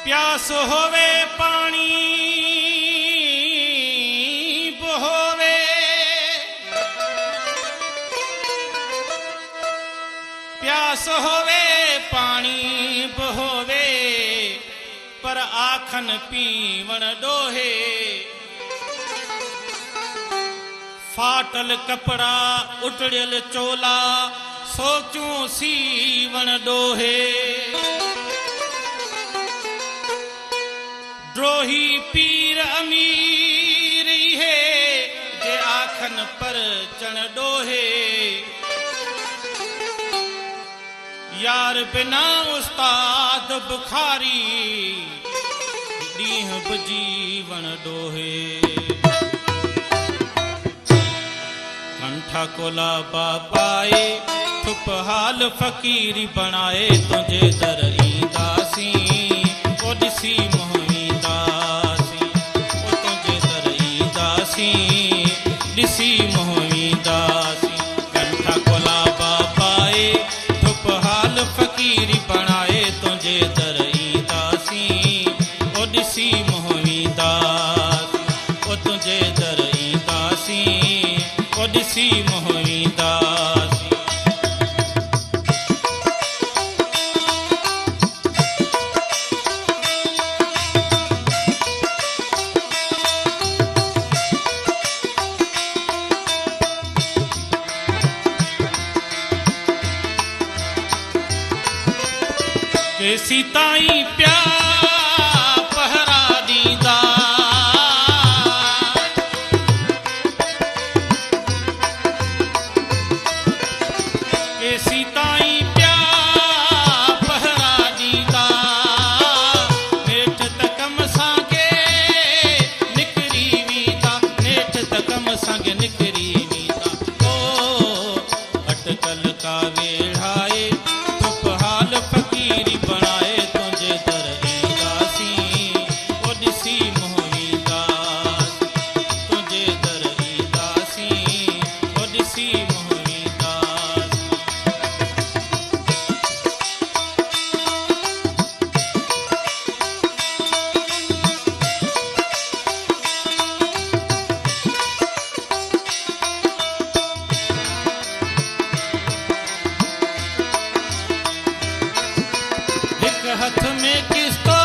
प्यास होवे पानी बहोवे, प्यास होवे पानी बहोवे, पर आखन पीवण डोहे। फाटल कपड़ा उटड़ियल चोला सोचूं सीवण डोहे। द्रोही पीर अमीर है जे आखन पर चण डोहे। यार बिना उस्ताद बुखारी डीह बजीवन डोहे। कंठा कोला बापाए थुप हाल फकीरी बनाए, तुझे दर ईंदासी ओ ॾिसी मोहींदासी, ओ तुझे दर ईंदासी ॾिसी मोहींदासी। कंठा कोला बापाए थुप हाल फकीरी बनाए, तुझे दर ईंदासी ओ ॾिसी मोहींदासी, ओ तुझे दर ईंदासी ओ ॾिसी मोहींदासी। केसी ताईं प्या पहरा ॾींदा, केसी ताईं प्या पहरा ॾींदा, नेठ त कम सांगे निकिरी वेंदा, नेठ त कम सांगे निकिरी वेंदा। ओ अटकल का वेढ़ाए थुप हाल फकीरी बनाए, तुझे दर ईंदासी ओ ॾिसी मोहींदासी, तुझे दर ईंदासी ओ ॾिसी मोहींदासी। हिक हथ में किस्तो